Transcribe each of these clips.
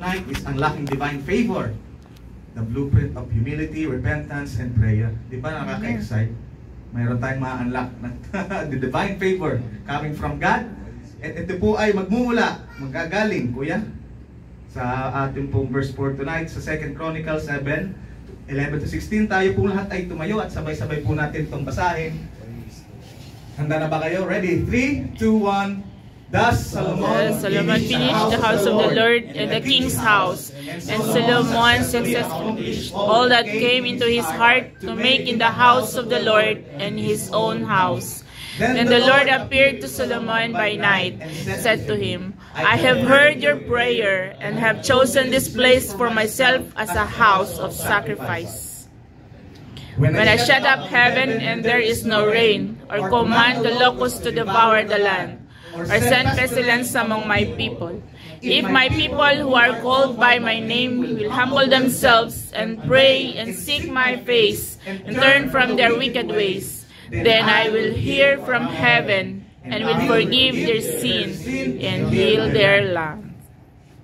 Tonight is unlocking divine favor. The blueprint of humility, repentance, and prayer. Di ba nakaka-excite? Mayroon tayong ma-unlock na the divine favor coming from God. At ito po ay magmumula, magagaling, kuya, sa ating pong verse 4 tonight, sa 2 Chronicles 7, 11 to 16. Tayo po lahat ay tumayo at sabay-sabay po natin itong basahin. Handa na ba kayo? Ready? 3, 2, 1. Thus Solomon finished the house of the Lord and the king's house. And Solomon successfully all that came into his heart to make in the house of the Lord and his own house. Then the Lord appeared to Solomon by night and said to him, I have heard your prayer and have chosen this place for myself as a house of sacrifice. When I shut up heaven and there is no rain, or command the locusts to devour the land, or send pestilence among my people, if my people who are called by my name will humble themselves and pray and seek my face and turn from their wicked ways, then I will hear from heaven and will forgive their sin and heal their land.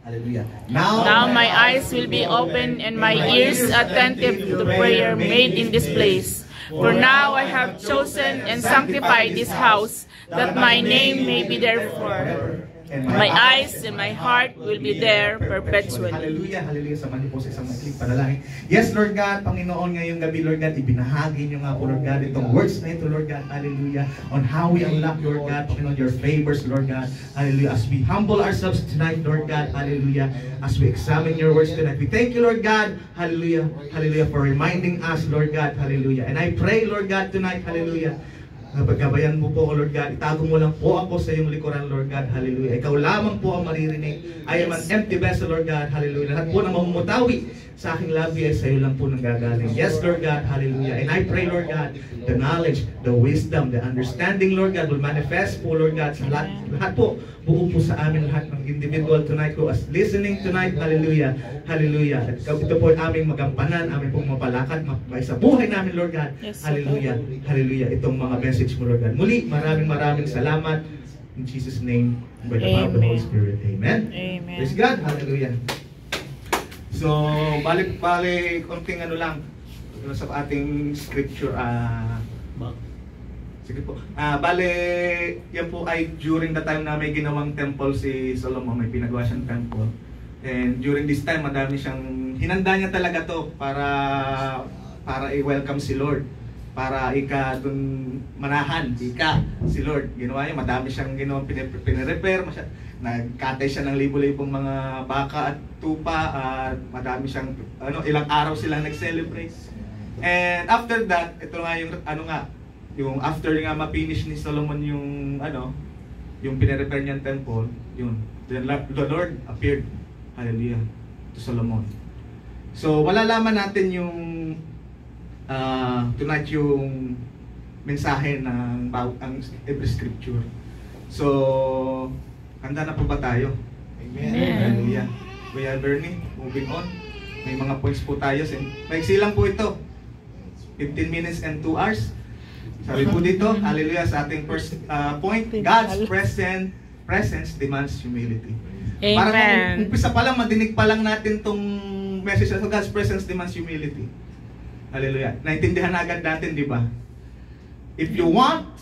Hallelujah. Now my eyes will be open and my ears attentive to the prayer made in this place. For now I have chosen and sanctified this house, that my name may be there forever. My eyes and my heart will be there perpetually. Hallelujah, hallelujah. Samahan niyo po sa isang maikling panalangin. Yes, Lord God, Panginoon, ngayong gabi, Lord God, ibinahagi niyo nga po, Lord God, itong words na ito, Lord God, hallelujah, on how we unlock, Lord God, Panginoon, your favors, Lord God, hallelujah, as we humble ourselves tonight, Lord God, hallelujah, as we examine your words tonight. We thank you, Lord God, hallelujah, hallelujah, for reminding us, Lord God, hallelujah. And I pray, Lord God, tonight, hallelujah, paggabayan mo po, Lord God, itago mo lang po ako sa iyong likuran, Lord God, hallelujah. Ikaw lamang po ang maririnig. I am an empty vessel, Lord God, hallelujah. Lahat po na mamumutawi sa aking labi ay sa iyo lang po nanggagaling. Yes, Lord God, hallelujah. And I pray, Lord God, the knowledge, the wisdom, the understanding, Lord God, will manifest po, Lord God, sa lahat po, buo po sa amin lahat ng individual tonight ko as listening tonight, hallelujah, hallelujah. At ito po ay aming magampanan, aming pong mapalakad, sa buhay namin, Lord God, hallelujah, hallelujah, itong mga message mo, Lord God. Muli, maraming salamat in Jesus' name, by the power of the Holy Spirit. Amen. Amen. Praise God, hallelujah. So, balik, konting ano lang, sa ating scripture, sige po. Bale, yan po ay during the time na may ginawang temple si Solomon, may pinagawa siyang temple. And during this time, madami siyang, hinanda niya talaga to para i-welcome si Lord. Para dun manahan, si Lord. Ginawa niya, madami siyang ginawang pinirepair, nagkatay siya ng libo-libong mga baka at tupa, at madami siyang, ilang araw silang nag-celebrate. And after that, ito nga yung, yung after nga ma-finish ni Solomon yung yung pine-repair niyang temple, yun, the Lord appeared, hallelujah, to Solomon. So malalaman natin yung tonight yung mensahe ng every scripture. So handa na po ba tayo? Amen. Hallelujah. Kuya Bernie, moving on. May mga points po tayo. Maiksi lang po ito. 15 minutes and 2 hours. Sabi po dito, hallelujah, sa ating first point, God's presence demands humility. Amen. Parang umpisa pa lang, madinig pa lang natin tong message na God's presence demands humility. Hallelujah. Naintindihan na agad natin, di ba? If you want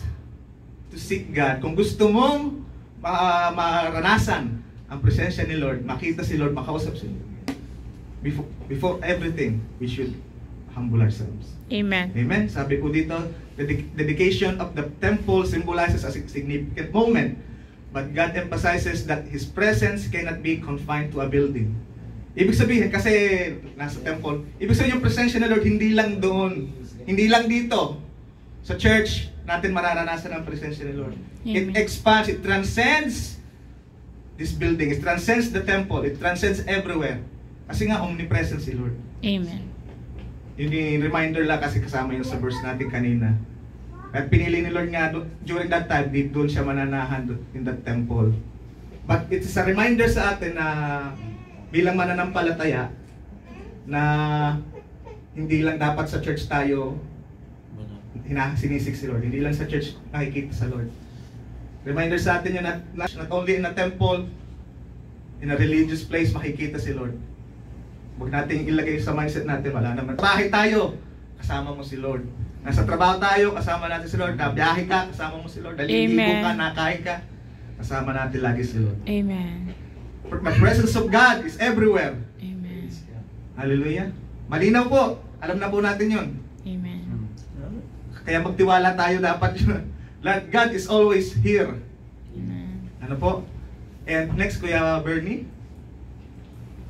to seek God, kung gusto mong maranasan ang presensya ni Lord, makita si Lord, makausap si Lord, before everything, we should humble ourselves. Amen. Amen. Sabi ko dito, the dedication of the temple symbolizes a significant moment, but God emphasizes that His presence cannot be confined to a building. Ibig sabihin, kasi nasa temple, ibig sabihin yung presensya ng Lord hindi lang doon, hindi lang dito. Sa church, natin mararanasan ang presensya ng Lord. Amen. It expands, it transcends this building, it transcends the temple, it transcends everywhere. Kasi nga, omnipresent si Lord. Amen. Yun yung reminder lang kasi kasama yun sa verse natin kanina. At pinili ni Lord nga during that time, doon siya mananahan in that temple. But it is a reminder sa atin na bilang mananampalataya na hindi lang dapat sa church tayo sinisik si Lord. Hindi lang sa church nakikita sa Lord. Reminder sa atin yun not only in a temple, in a religious place, makikita si Lord. Huwag nating ilagay sa mindset natin, wala naman. Bahay tayo, kasama mo si Lord. Nasa trabaho tayo, kasama natin si Lord. Nabiyahe ka, kasama mo si Lord. Naliligo ka, nakain ka, kasama natin lagi si Lord. Amen. The presence of God is everywhere. Amen. Hallelujah. Malinaw po. Alam na po natin yun. Amen. Kaya magtiwala tayo dapat yun. God is always here. Amen. Ano po? And next, Kuya Bernie.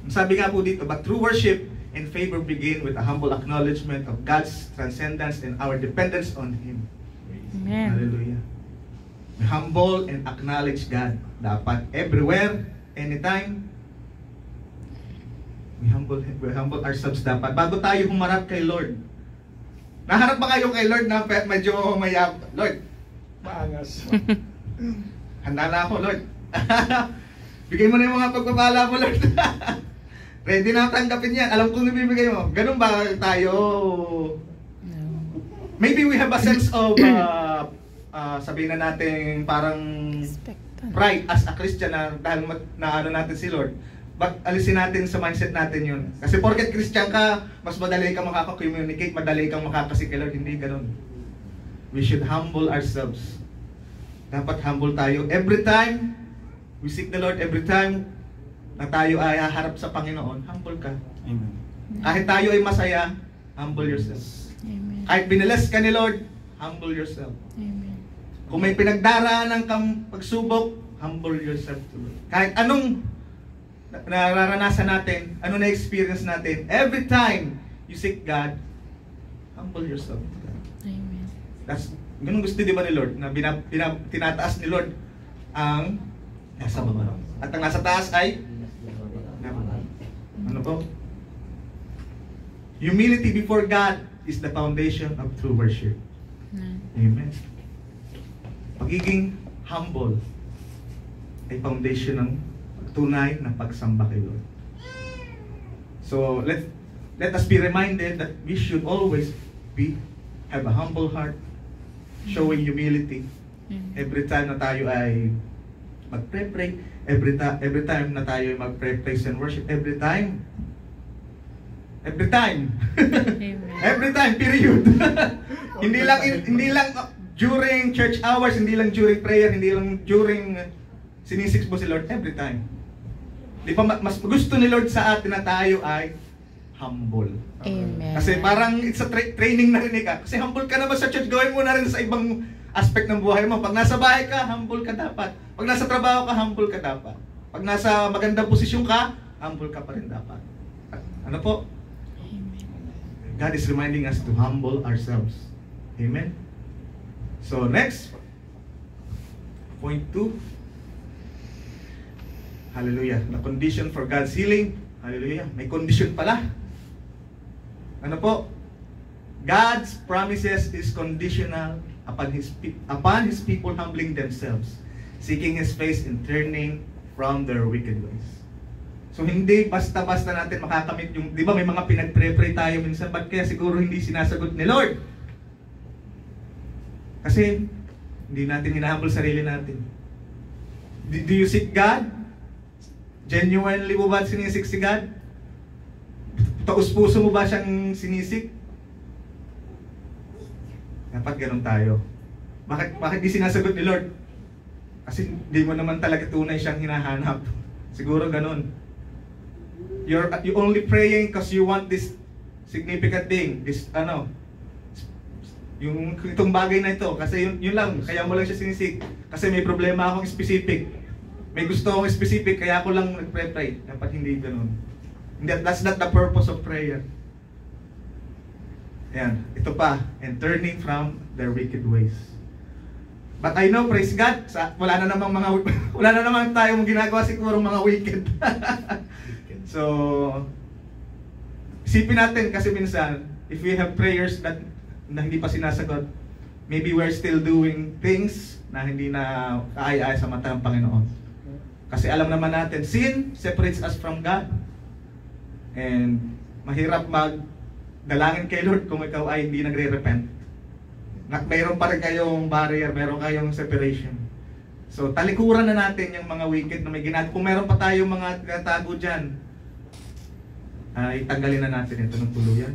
Sabi nga po dito, but true worship and favor begin with a humble acknowledgement of God's transcendence and our dependence on Him. Amen. Hallelujah. We humble and acknowledge God. Dapat everywhere, anytime. We humble ourselves dapat. Bago tayo humarap kay Lord. Naharap ba kayo kay Lord na medyo mayab? Lord, maangas. Handa na ako, Lord. Bigay mo na yung mga pagpapala mo, Lord. Ready na tanggapin yan. Alam kong ibibigay mo. Ganun ba tayo? No. Maybe we have a sense of, sabihin na natin, parang Expectant. pride as a Christian na dahil na ano natin si Lord. But alisin natin sa mindset natin yun. Kasi porket Christian ka, mas madali kang makaka-communicate, madali kang makakasik kay Lord. Hindi ganun. We should humble ourselves. Dapat humble tayo. Every time we seek the Lord, every time na tayo ay haharap sa Panginoon, humble ka. Amen. Kahit tayo ay masaya, humble yourself. Amen. Kahit binibless ka ni Lord, humble yourself. Amen. Kung may pinagdaraanan kang pagsubok, humble yourself to Lord. Kahit anong nararanasan natin, ano na-experience natin, every time you seek God, humble yourself to God. Amen. That's, ganun gusto di ba ni Lord, na tinataas ni Lord ang nasa baba. At ang nasa taas ay ano po? Humility before God is the foundation of true worship. Amen. Pagiging humble ay foundation ng tunay na pagsamba kay Lord. So let us be reminded that we should always have a humble heart, showing humility every time na tayo ay magpre-pray, every time na tayo ay magpre-praise and worship, every time Amen. every time, period. hindi lang during church hours, hindi lang during prayer, hindi lang during sinisik mo si Lord, every time. Di ba mas gusto ni Lord sa atin na tayo ay humble. Amen. Kasi parang it's a training na rin ka. Kasi humble ka naman sa church, gawin mo na rin sa ibang aspect ng buhay mo. Pag nasa bahay ka, humble ka dapat. Pag nasa trabaho ka, humble ka dapat. Pag nasa magandang posisyon ka, humble ka pa rin dapat. Ano po? God is reminding us to humble ourselves. Amen? So next, point 2. Hallelujah. The condition for God's healing. Hallelujah. May condition pala. Ano po? God's promises is conditional upon His people humbling themselves, seeking His face and turning from their wicked ways. So hindi basta-basta natin makakamit yung, di ba may mga pinag-pray tayo minsan, ba't kaya siguro hindi sinasagot ni Lord? Kasi hindi natin hinahumble sarili natin. Do you seek God? Genuinely mo ba sinisik si God? Taus-puso mo ba siyang sinisik? Dapat ganun tayo. Bakit di sinasagot ni Lord? Kasi hindi mo naman talaga tunay siyang hinahanap. Siguro ganun. You only praying because you want this significant thing, this yung itong bagay na ito, kasi yun lang, kaya mo lang siya sinisik. Kasi may problema akong specific. May gusto akong specific, kaya ako lang nagpre-pray. Dapat hindi ganun. That's not the purpose of prayer. Ayan, ito pa, and turning from their wicked ways. But I know, praise God, wala na namang tayong ginagawa siguro mga wicked. So, isipin natin kasi minsan, if we have prayers na hindi pa sinasagot, maybe we're still doing things na hindi na kaaya-aya sa mata ng Panginoon. Kasi alam naman natin, sin separates us from God. And mahirap magdalangin kay Lord kung ikaw ay hindi nagre-repent. Mayroon pa rin kayong barrier, mayroon kayong separation. So, talikuran na natin yung mga wicked na may ginagawa. Kung meron pa tayong mga tinatago dyan, ay tanggalin na natin ito ng tuluyan.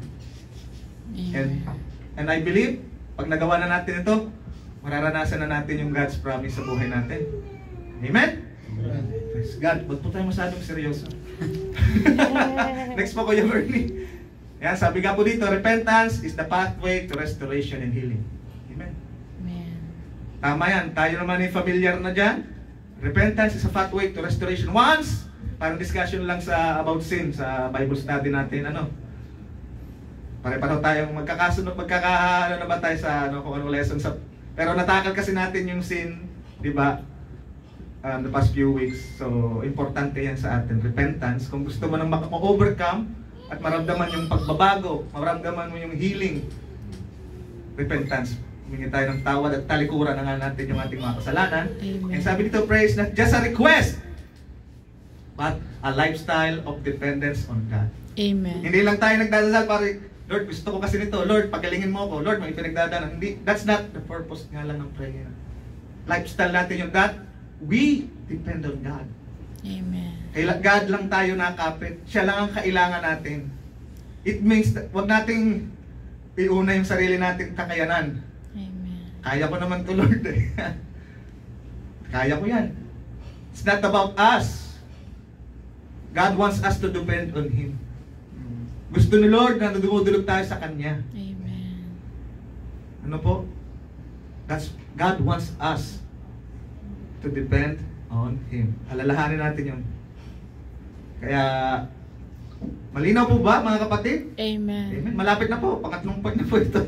And I believe, pag nagawa na natin ito, mararanasan na natin yung God's promise sa buhay natin. Amen? Praise God. Ba't po tayo masyadong seryoso? Next po, Kuya Bernie. Yan, sabi nga po dito, repentance is the pathway to restoration and healing. Amen. Tama yan. Tayo naman ay familiar na dyan. Repentance is a pathway to restoration. Once, parang discussion lang sa about sin sa Bible study natin, pare-pareho tayong magkakasunod, ano na ba tayo sa kung anong lesson sa, pero natakal kasi natin yung sin, di ba? The past few weeks. So, importante yan sa atin. Repentance. Kung gusto mo nang ma-overcome at maramdaman yung pagbabago, maramdaman mo yung healing, repentance. Humingi tayo ng tawad at talikuran na nga natin yung ating mga kasalanan. Amen. And sabi dito, praise not just a request, but a lifestyle of dependence on God. Amen. Hindi lang tayo nagdadasal para, Lord, gusto ko kasi nito. Lord, pagalingin mo ako. Lord, may pinagdadaanan. Hindi, that's not the purpose nga lang ng prayer. Lifestyle natin yung that we depend on God. Amen. Kay God lang tayo nakapit. Siya lang ang kailangan natin. It means that wag nating iuna yung sarili nating kakayanan. Amen. Kaya ko naman to, Lord. Kaya ko yan. It's not about us. God wants us to depend on Him. Gusto ni Lord na dumudulog tayo sa Kanya. Amen. Ano po? God wants us to depend on Him. Alalahanin natin yun. Kaya, malinaw po ba mga kapatid? Amen. Amen. Malapit na po. Pangatlong point na po ito.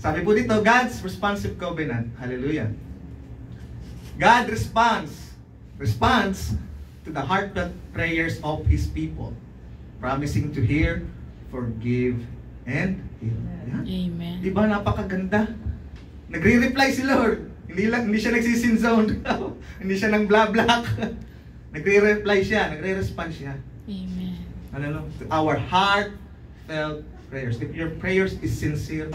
Sabi po dito, God's responsive covenant. Hallelujah. God responds to the heartfelt prayers of His people, promising to hear, forgive, and heal. Yan. Amen. Di ba napakaganda? Nagre-reply si Lord. Hindi siya nagsisinzone. Hindi siya nang blah-blah. Nagre-reply siya, nagre-respond siya. Amen. To our heartfelt prayers. If your prayers is sincere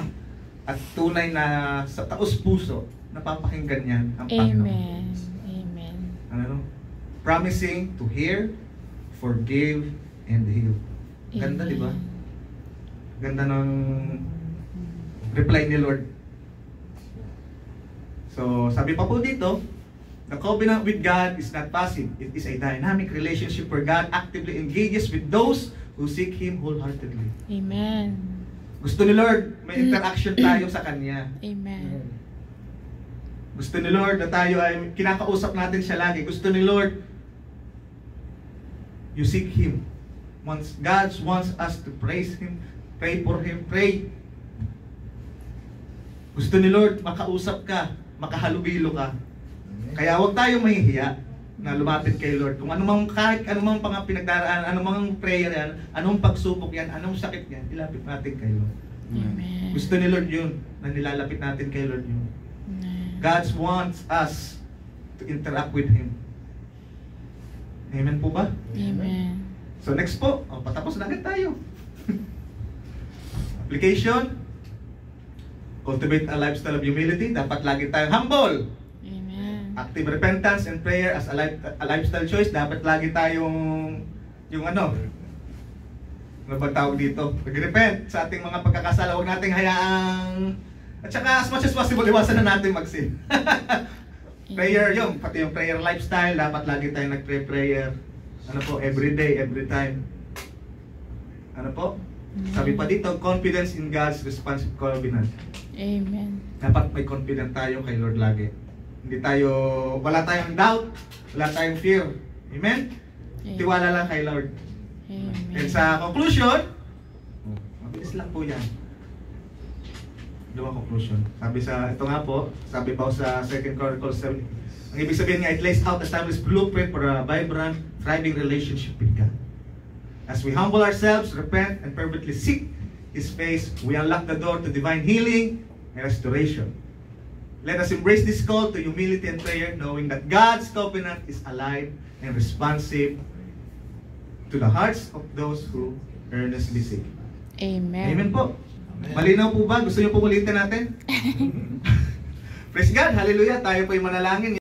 at tunay na sa taos puso, napapakinggan yan ang Panginoon. Amen. Amen. Promising to hear, forgive, and heal. Ganda, di ba? Ganda ng reply ni Lord. So, sabi pa po dito, the covenant with God is not passive. It is a dynamic relationship where God actively engages with those who seek Him wholeheartedly. Amen. Gusto ni Lord, may interaction tayo sa Kanya. Amen. Gusto ni Lord na tayo ay kinakausap natin siya lagi. Gusto ni Lord, you seek Him. Once God wants us to praise Him, pray for Him, pray. Gusto ni Lord, makausap ka, makahalubilo ka. Kaya huwag tayong mahihiya na lumapit kay Lord. Kung anumang kahit anumang pinagdaraan, anumang prayer yan, anumang pagsubok yan, anong sakit yan, ilapit natin kay Lord. Amen. Gusto ni Lord yun, na nilalapit natin kay Lord yun. Amen. God wants us to interact with Him. Amen po ba? Amen. So next po, patapos na agad tayo. Application. Cultivate a lifestyle of humility. Dapat lagi tayong humble. Amen. Active repentance and prayer as a lifestyle choice. Dapat lagi tayong ano ba tawag dito? Mag-repent sa ating mga pagkakasala. Huwag nating hayaang, at saka as much as possible, iwasan na natin mag-sin. Prayer yun, pati yung prayer lifestyle, dapat lagi tayong nag-prayer. Ano po, every day, every time. Ano po? Sabi pa dito, confidence in God's responsive covenant. Amen. Dapat may confident tayo kay Lord lagi. Hindi tayo, wala tayong doubt, wala tayong fear. Amen? Tiwala lang kay Lord. Amen. And sa conclusion, mabilis lang po yan. Dua conclusion. Sabi sa, ito nga po, sabi pa sa 2 Chronicles 7, ang ibig sabihin nga, it lays out a established blueprint for a vibrant, thriving relationship with God. As we humble ourselves, repent, and fervently seek His face, we unlock the door to divine healing and restoration. Let us embrace this call to humility and prayer, knowing that God's covenant is alive and responsive to the hearts of those who earnestly seek. Amen. Amen po. Malinaw po ba? Gusto niyo po ulitin natin? Praise God, hallelujah. Tayo po'y manalangin.